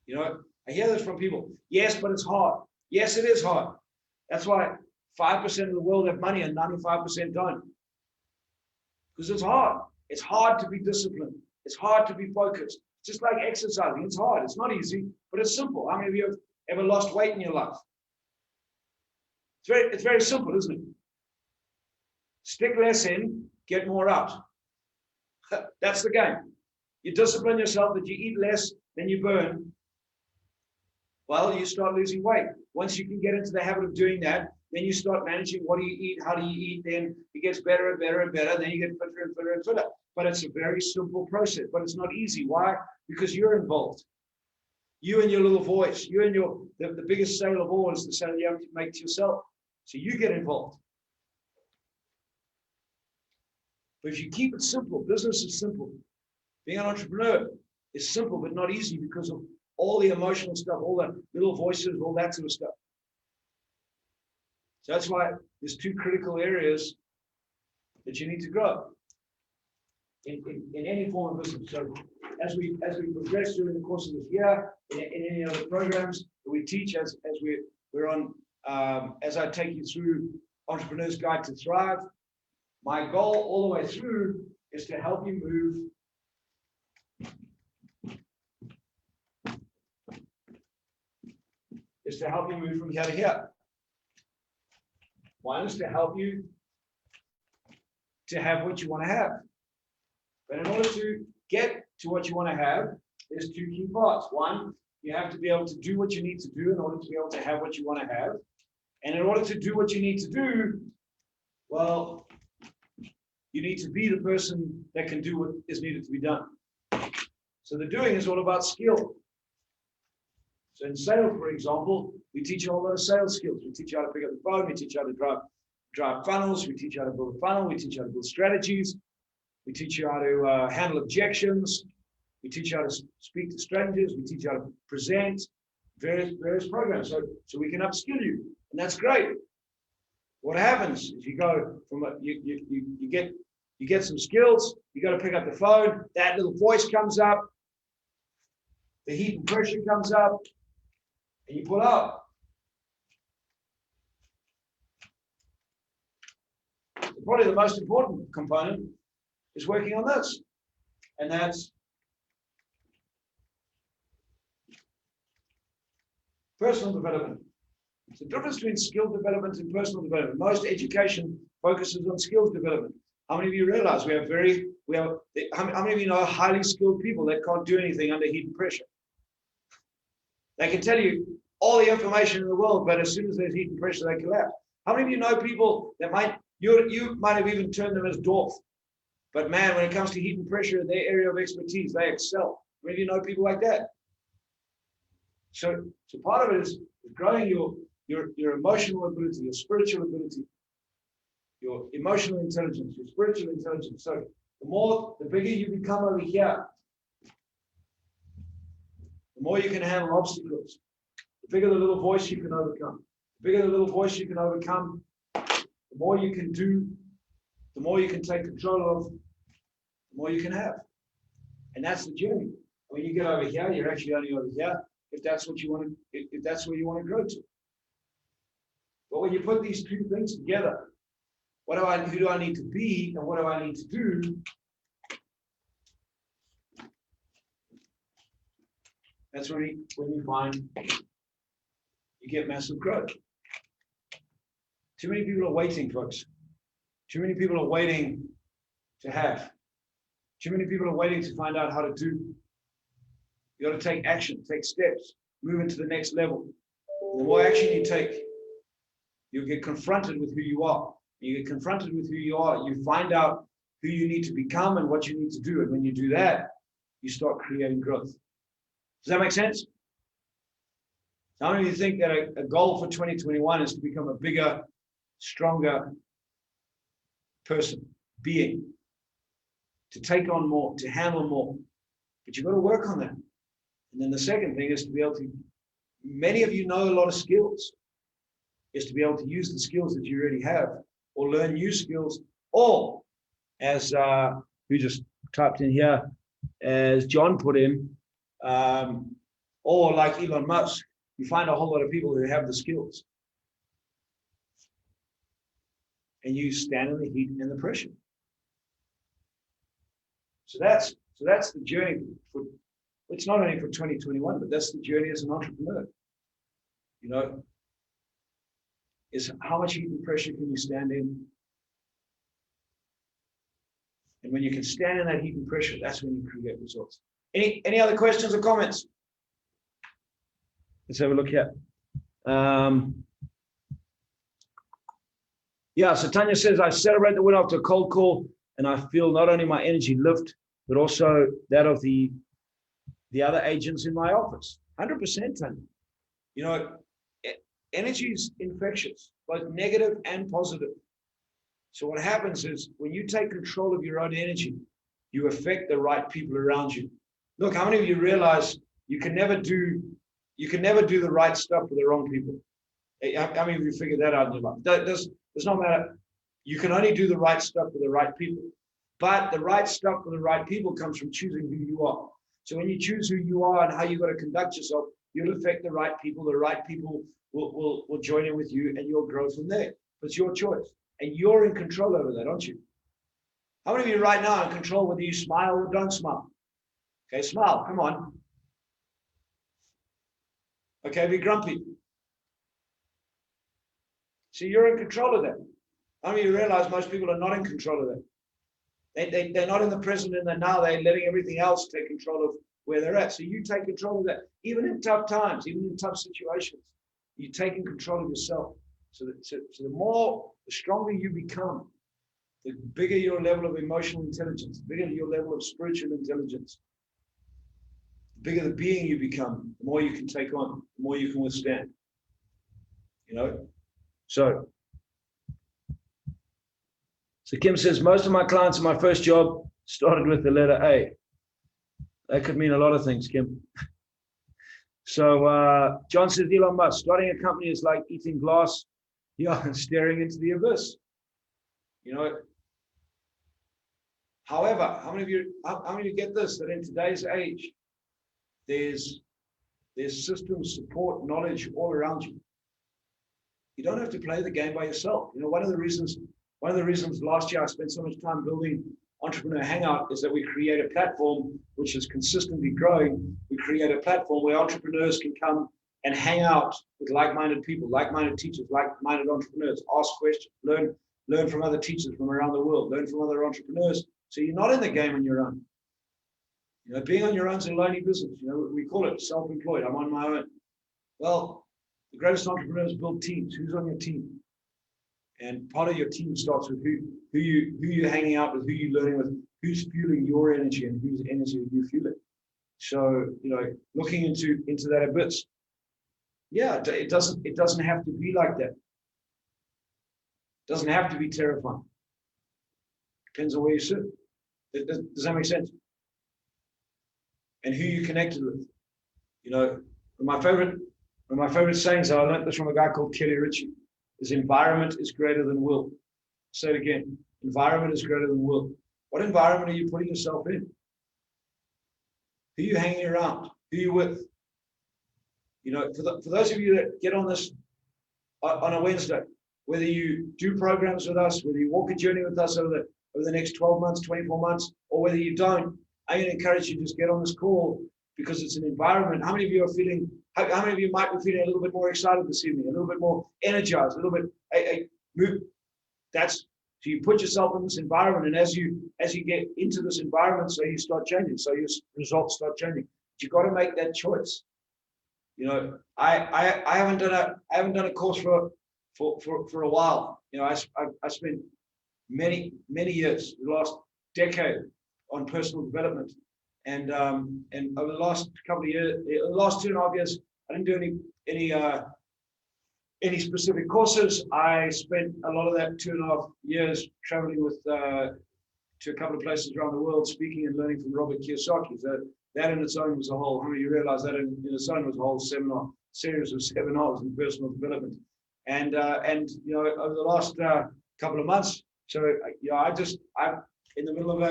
You know, I hear this from people. Yes, but it's hard. Yes, it is hard. That's why 5% of the world have money and 95% don't. Because it's hard. It's hard to be disciplined. It's hard to be focused. Just like exercising. It's hard. It's not easy, but it's simple. How many of you have ever lost weight in your life? It's very simple, isn't it? Stick less in, get more out. That's the game. You discipline yourself that you eat less than you burn. Well, you start losing weight. Once you can get into the habit of doing that, then you start managing what do you eat, how do you eat, then it gets better and better and better. Then you get fitter and fitter and fitter. But it's a very simple process, but it's not easy. Why? Because you're involved. You and your little voice, you and the biggest sale of all is the sale you have to make to yourself. So you get involved. But if you keep it simple, business is simple. Being an entrepreneur is simple, but not easy because of all the emotional stuff, all the little voices, all that sort of stuff. So that's why there's two critical areas that you need to grow in any form of business. So as we progress during the course of this year, in any other programs that we teach, as we're on, as I take you through Entrepreneur's Guide to Thrive, my goal all the way through is to help you move from here to here. One is to help you to have what you want to have. But in order to get to what you want to have, there's two key parts. One, you have to be able to do what you need to do in order to be able to have what you want to have. And in order to do what you need to do, well, You need to be the person that can do what is needed to be done. So the doing is all about skill. So in sales, for example, we teach you a lot of sales skills. We teach you how to pick up the phone. We teach you how to drive funnels. We teach you how to build a funnel. We teach you how to build strategies. We teach you how to handle objections. We teach you how to speak to strangers. We teach you how to present various programs. So we can upskill you, and that's great. What happens is you go from you get some skills. You got to pick up the phone. That little voice comes up. The heat and pressure comes up, and you pull out. Probably the most important component is working on this, and that's personal development. It's the difference between skill development and personal development. Most education focuses on skills development. How many of you realize how many of you know highly skilled people that can't do anything under heat and pressure? They can tell you all the information in the world, but as soon as there's heat and pressure, they collapse. How many of you know people that you might have even termed them as dwarf, but man, when it comes to heat and pressure, their area of expertise, they excel. How many of you know people like that? So part of it is growing your emotional ability, your spiritual ability, your emotional intelligence, your spiritual intelligence. So the bigger you become over here, the more you can handle obstacles, the bigger the little voice you can overcome. The bigger the little voice you can overcome, the more you can do, the more you can take control of, the more you can have. And that's the journey. When you get over here, you're actually only over here if that's what you want to, if that's where you want to grow to. But when you put these two things together, who do I need to be and what do I need to do? That's when you find you get massive growth. Too many people are waiting, folks. Too many people are waiting to have. Too many people are waiting to find out how to do. You got to take action, take steps, move into the next level. The more action you take, you'll get confronted with who you are. You get confronted with who you are, you find out who you need to become and what you need to do. And when you do that, you start creating growth. Does that make sense? How many of you think that a goal for 2021 is to become a bigger, stronger person, being, to take on more, to handle more? But you've got to work on that. And then the second thing is to be able to, many of you know a lot of skills, is to be able to use the skills that you already have or learn new skills, or as who just typed in here, as John put in, or like Elon Musk, you find a whole lot of people who have the skills. And you stand in the heat and the pressure. So that's the journey for, it's not only for 2021, but that's the journey as an entrepreneur. You know, is how much heat and pressure can you stand in? And when you can stand in that heat and pressure, that's when you create results. Any other questions or comments? Let's have a look here. Yeah, so Tanya says, I celebrate the win after a cold call, and I feel not only my energy lift, but also that of the other agents in my office. 100%, Tanya. You know, energy is infectious, both negative and positive. So what happens is when you take control of your own energy, you affect the right people around you. Look, how many of you realize you can never do the right stuff for the wrong people? How many of you figured that out in your life? Does not matter. You can only do the right stuff for the right people. But the right stuff for the right people comes from choosing who you are. So when you choose who you are and how you've got to conduct yourself, you'll affect the right people. The right people will join in with you and you'll grow from there. But it's your choice. And you're in control over that, aren't you? How many of you right now are in control whether you smile or don't smile? Okay, smile. Come on. Okay, be grumpy. So you're in control of that. How many of you realize most people are not in control of that? They're not in the present and the now. They're letting everything else take control of where they're at. So you take control of that. Even in tough times, even in tough situations, you're taking control of yourself. So the stronger you become, the bigger your level of emotional intelligence, the bigger your level of spiritual intelligence, the bigger the being you become, the more you can take on, the more you can withstand. So Kim says, most of my clients in my first job started with the letter A. That could mean a lot of things, Kim. So John says, Elon Musk, starting a company is like eating glass, and staring into the abyss. However, how many of you get this, that in today's age, there's systems, support, knowledge all around you. You don't have to play the game by yourself. One of the reasons last year I spent so much time building Entrepreneur Hangout is that we create a platform which is consistently growing. We create a platform where entrepreneurs can come and hang out with like-minded people, like-minded teachers, like-minded entrepreneurs, ask questions, learn from other teachers from around the world, learn from other entrepreneurs. So you're not in the game on your own. Being on your own is a lonely business. We call it self-employed. I'm on my own. Well, the greatest entrepreneurs build teams. Who's on your team? And part of your team starts with who you're hanging out with, who you're learning with, who's fueling your energy, and whose energy are you fueling. So looking into that abyss. Yeah, it doesn't have to be like that. It doesn't have to be terrifying. Depends on where you sit. Does that make sense? And who you connected with. My favorite sayings, I learned this from a guy called Kelly Ritchie, is environment is greater than will. Say it again. Environment is greater than will. What environment are you putting yourself in? Who are you hanging around? Who are you with? For those of you that get on this on a Wednesday, whether you do programs with us, whether you walk a journey with us over the next 12 months, 24 months, or whether you don't, I'm going to encourage you to just get on this call because it's an environment. How many of you are feeling, how many of you might be feeling a little bit more excited this evening, a little bit more energized, a little bit, move. So you put yourself in this environment, and as you get into this environment, so you start changing, so your results start changing. But you've got to make that choice. I haven't done a course for a while. I spent many years, the last decade, on personal development, and over the last couple of years, the last 2.5 years, I didn't do any specific courses. I spent a lot of that 2.5 years traveling with to a couple of places around the world, speaking and learning from Robert Kiyosaki. So that in its own was a whole. How many of you realize that in its own was a whole series of seminars in personal development, and over the last couple of months. So I'm in the middle of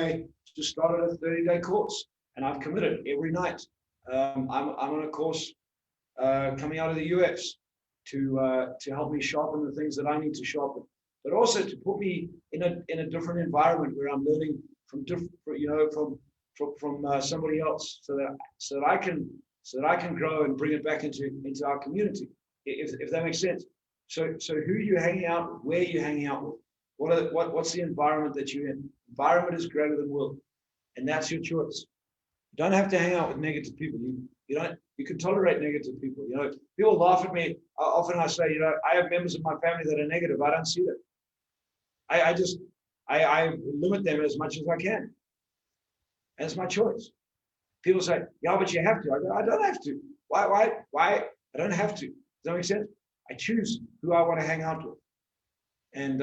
just started a 30-day course, and I've committed every night. I'm on a course coming out of the US to help me sharpen the things that I need to sharpen, but also to put me in a different environment where I'm learning from somebody else, so that I can grow and bring it back into our community, if that makes sense. So who are you hanging out with? Where are you hanging out with? What's the environment that you're in? Environment is greater than will, and that's your choice. You don't have to hang out with negative people. You can tolerate negative people. People laugh at me. Often I say, I have members of my family that are negative. I don't see that. I limit them as much as I can. And it's my choice. People say, yeah, but you have to. I go, I don't have to. Why? I don't have to. Does that make sense? I choose who I want to hang out with. And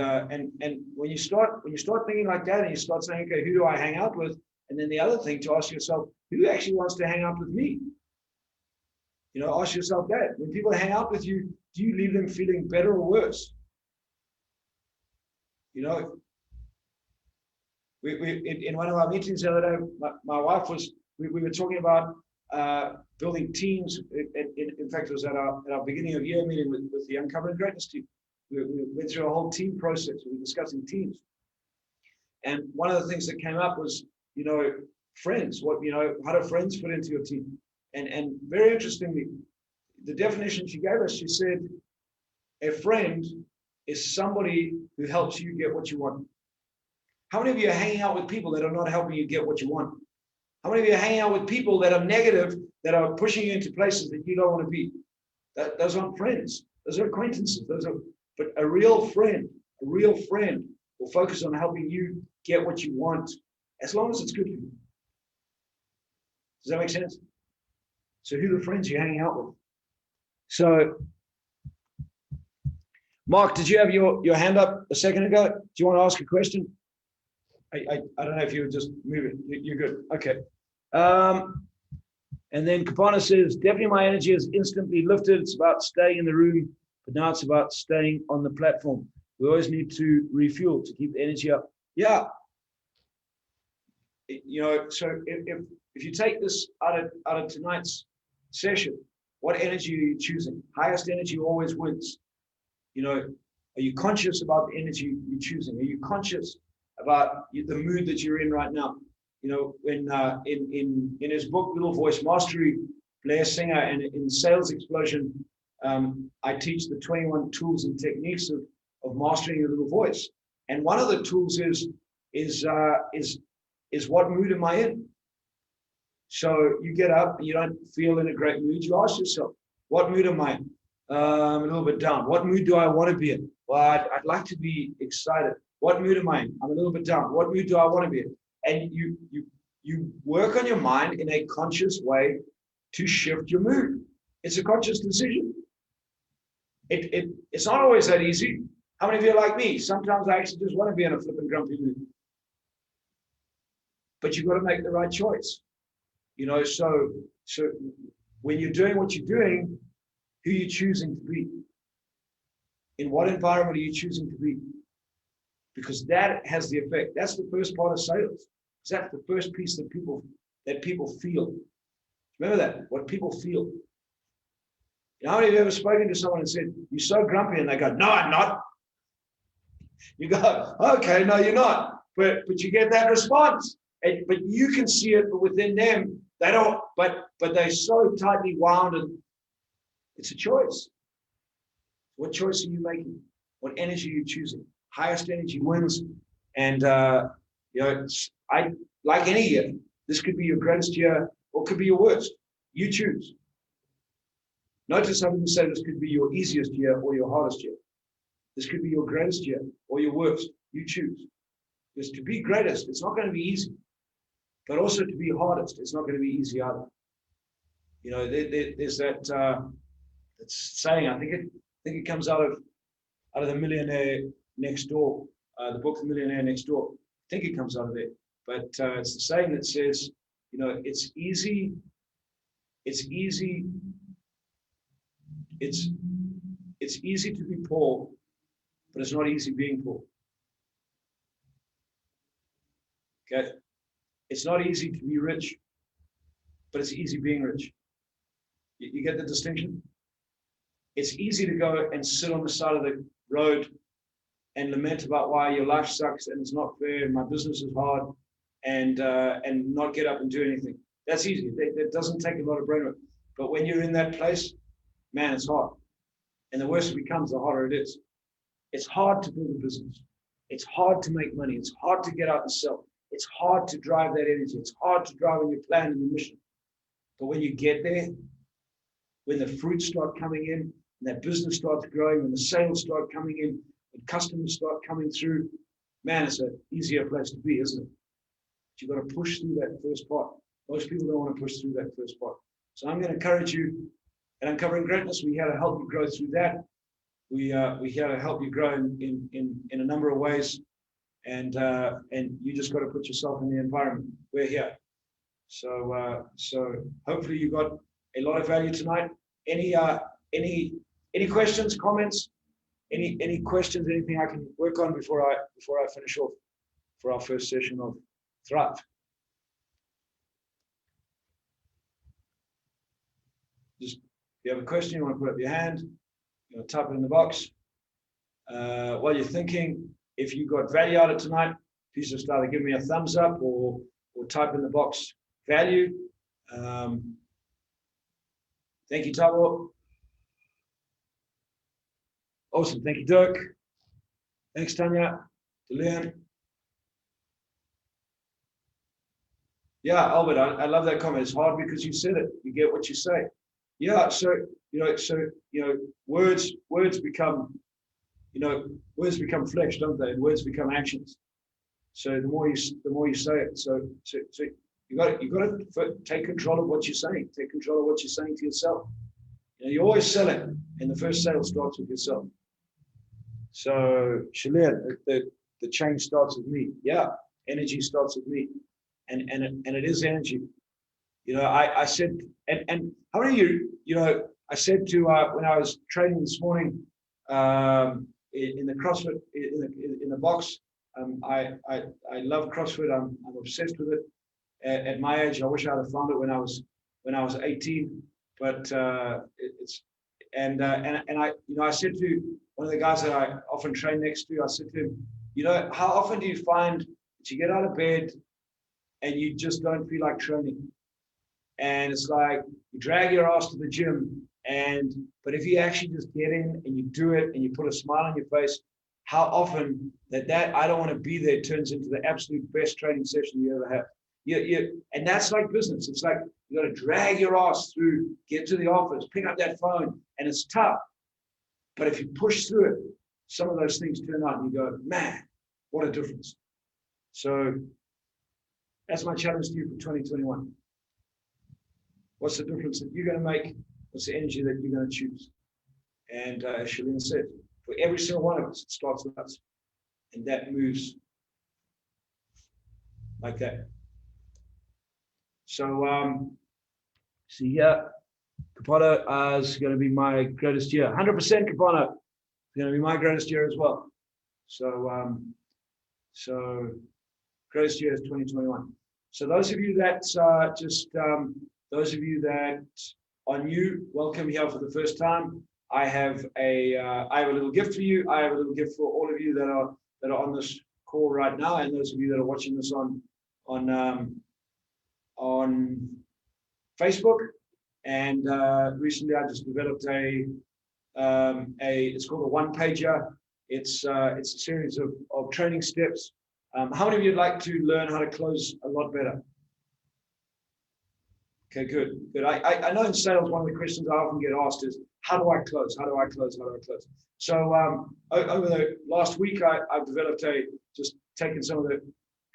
when you start thinking like that, and you start saying, okay, who do I hang out with? And then the other thing to ask yourself, who actually wants to hang out with me? Ask yourself that. When people hang out with you, do you leave them feeling better or worse? In one of our meetings the other day, my wife we were talking about building teams. In fact, it was at our beginning of year meeting with the Uncovering Greatness team. We went through a whole team process. We were discussing teams. And one of the things that came up was, friends. How do friends fit into your team? And very interestingly, the definition she gave us, she said, a friend is somebody who helps you get what you want. How many of you are hanging out with people that are not helping you get what you want? How many of you are hanging out with people that are negative, that are pushing you into places that you don't want to be? Those aren't friends. Those are acquaintances. But a real friend or focus on helping you get what you want, as long as it's good for you. Does that make sense? So who are the friends you're hanging out with? So, Mark, did you have your hand up a second ago? Do you want to ask a question? I don't know if you were just moving. You're good. Okay. And then Kapana says, definitely my energy is instantly lifted. It's about staying in the room, but now it's about staying on the platform. We always need to refuel to keep the energy up. Yeah. You know, so if you take this out of tonight's session, what energy are you choosing? Highest energy always wins. You know, are you conscious about the energy you're choosing? Are you conscious about the mood that you're in right now? You know, when in his book Little Voice Mastery, Blair Singer, and in Sales Explosion, I teach the 21 tools and techniques of mastering your little voice. And one of the tools is what mood am I in? So you get up and you don't feel in a great mood. You ask yourself, what mood am I in? A little bit down. What mood do I want to be in? Well, I'd like to be excited. What mood am I in? I'm a little bit down. What mood do I want to be in? And you work on your mind in a conscious way to shift your mood. It's a conscious decision. It's not always that easy. How many of you are like me? Sometimes I actually just want to be in a flipping grumpy mood. But you've got to make the right choice. You know, so when you're doing what you're doing, who are you choosing to be? In what environment are you choosing to be? Because that has the effect. That's the first part of sales. Because that's the first piece that people feel. Remember that, what people feel. You know, how many of you have ever spoken to someone and said, you're so grumpy, and they go, no, I'm not. You go, okay, no, you're not. But you get that response. But you can see it, but within them, they don't, but they're so tightly wound, and it's a choice. What choice are you making? What energy are you choosing? Highest energy wins. And you know, I like any year, this could be your greatest year or it could be your worst. You choose. Notice some people say this could be your easiest year or your hardest year. This could be your greatest year or your worst. You choose. Because to be greatest, it's not going to be easy. But also to be hardest, it's not going to be easy either. You know, there's that saying. I think it comes out of The Millionaire Next Door, the book The Millionaire Next Door. I think it comes out of there. But it's the saying that says, you know, it's easy to be poor, but it's not easy being poor. Okay. It's not easy to be rich, but it's easy being rich. You get the distinction? It's easy to go and sit on the side of the road and lament about why your life sucks and it's not fair and my business is hard and not get up and do anything. That's easy. That doesn't take a lot of brain work. But when you're in that place, man, it's hard. And the worse it becomes, the harder it is. It's hard to build a business. It's hard to make money. It's hard to get out and sell. It's hard to drive that energy. It's hard to drive on your plan and your mission. But when you get there, when the fruits start coming in, and that business starts growing, when the sales start coming in, when customers start coming through, man, it's an easier place to be, isn't it? But you've got to push through that first part. Most people don't want to push through that first part. So I'm going to encourage you, and Uncovering Greatness, we're here to help you grow through that. We're here to help you grow in a number of ways. And you just got to put yourself in the environment. We're here. So hopefully you got a lot of value tonight. Any questions, comments? Any questions? Anything I can work on before I finish off for our first session of Thrive? Just if you have a question, you want to put up your hand, you know, type it in the box. While you're thinking, if you got value out of tonight, please just either give me a thumbs up or type in the box value. Thank you, Tabo. Awesome. Thank you, Dirk. Thanks, Tanya. Leon. Yeah, Albert, I love that comment. It's hard because you said it. You get what you say. Yeah, so words become, words become flesh, don't they? And words become actions. So the more you say it, so you got to take control of what you're saying. Take control of what you're saying to yourself. You're always selling, and the first sale starts with yourself. So Shalene, the change starts with me. Yeah, energy starts with me, and it is energy. I said, and how many of you, I said to when I was training this morning in the CrossFit in the box. I love CrossFit. I'm obsessed with it. At my age, I wish I'd have found it when I was 18. But it's and I said to one of the guys that I often train next to, I said to him, how often do you find that you get out of bed and you just don't feel like training? And it's like you drag your ass to the gym, but if you actually just get in and you do it and you put a smile on your face, how often that I don't want to be there turns into the absolute best training session you ever have. And that's like business. It's like you got to drag your ass through, get to the office, pick up that phone, and it's tough. But if you push through it, some of those things turn out and you go, man, what a difference. So that's my challenge to you for 2021. What's the difference that you're going to make? What's the energy that you're going to choose? And as Shalene said, for every single one of us, it starts with us. And that moves like that. So, Kapana is going to be my greatest year. 100% Kapana is going to be my greatest year as well. So, greatest year is 2021. So those of you that those of you that are new, welcome here for the first time. I have a little gift for you. I have a little gift for all of you that are on this call right now, and those of you that are watching this on Facebook. And recently, I just developed it's called a one-pager. It's a series of training steps. How many of you would like to learn how to close a lot better? Okay, good. I know in sales, one of the questions I often get asked is, how do I close? How do I close? How do I close? So over the last week, I've developed just taken some of the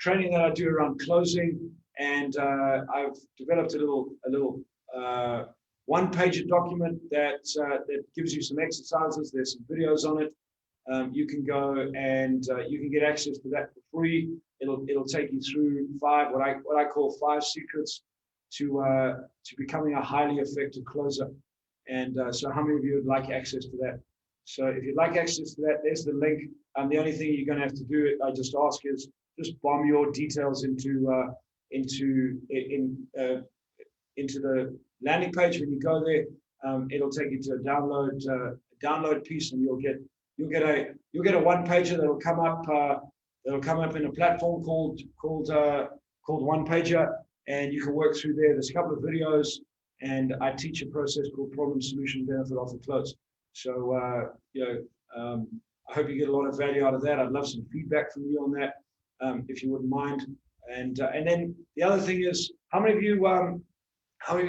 training that I do around closing, and I've developed a little one-page document that gives you some exercises. There's some videos on it. You can go and you can get access to that for free. It'll take you through what I call 5 secrets to becoming a highly effective closer. And so how many of you would like access to that? So if you'd like access to that, there's the link. The only thing you're going to have to do, I just ask, is just bomb your details into the landing page. When you go there, it'll take you to a download piece, and you'll get a one pager that'll come up in a platform called One Pager, and you can work through there. There's a couple of videos, and I teach a process called problem solution benefit offer close. So I hope you get a lot of value out of that. I'd love some feedback from you on that, if you wouldn't mind. And then the other thing is, how many of you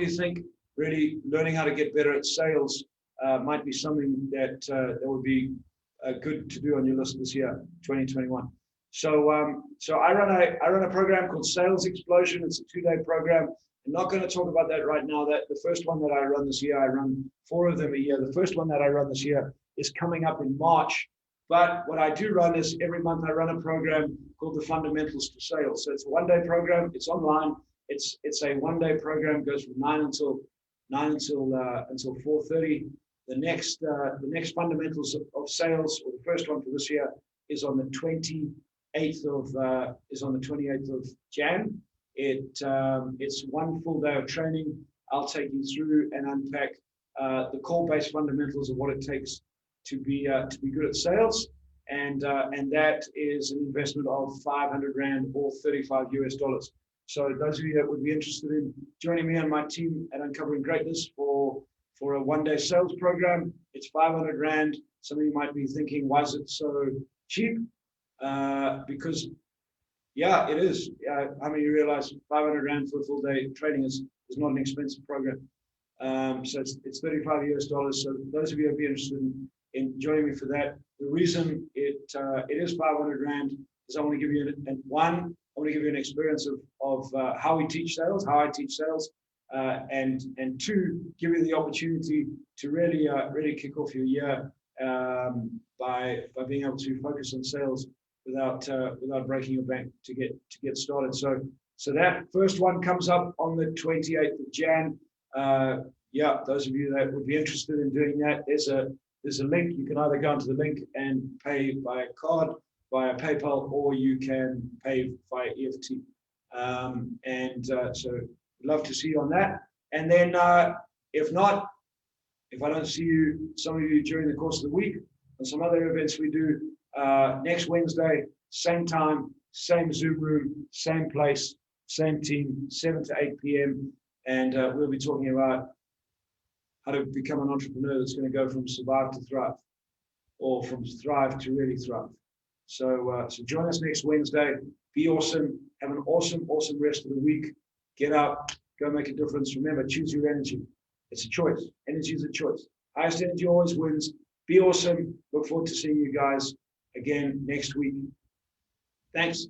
think really learning how to get better at sales might be something that would be good to do on your list this year, 2021? So I run a program called Sales Explosion. It's a 2-day program. I'm not going to talk about that right now. That the first one that I run this year, I run 4 of them a year. The first one that I run this year is coming up in March. But what I do run is every month I run a program called the Fundamentals to Sales. So it's a 1-day program. It's online. It's a 1-day program. It goes from 9 until 4:30. The next Fundamentals of Sales, or the first one for this year, is on the 28th of Jan. It's 1 full day of training. I'll take you through and unpack the core-based fundamentals of what it takes to be good at sales, and that is an investment of 500 Rand or $35. So those of you that would be interested in joining me and my team at Uncovering Greatness for a 1-day sales program, it's 500 Rand. Some of you might be thinking, why is it so cheap? Because yeah, it is. How many of you realize 500 Rand for a full day training is not an expensive program? So it's $35. So those of you who would be interested in joining me for that. The reason it is 500 Rand is I want to give you I want to give you an experience of how we teach sales, how I teach sales, and two, give you the opportunity to really kick off your year by being able to focus on sales without breaking your bank to get started. So that first one comes up on the 28th of Jan. Yeah, those of you that would be interested in doing that, there's a link. You can either go onto the link and pay by card, via PayPal, or you can pay via EFT. So we'd love to see you on that. And then if not, if I don't see you, some of you during the course of the week, and some other events we do, next Wednesday, same time, same Zoom room, same place, same team, 7 to 8 p.m. And we'll be talking about how to become an entrepreneur that's going to go from survive to thrive, or from thrive to really thrive. So join us next Wednesday. Be awesome. Have an awesome rest of the week. Get up, go make a difference. Remember, choose your energy. It's a choice. Energy is a choice. Highest energy always wins. Be awesome. Look forward to seeing you guys again next week. Thanks.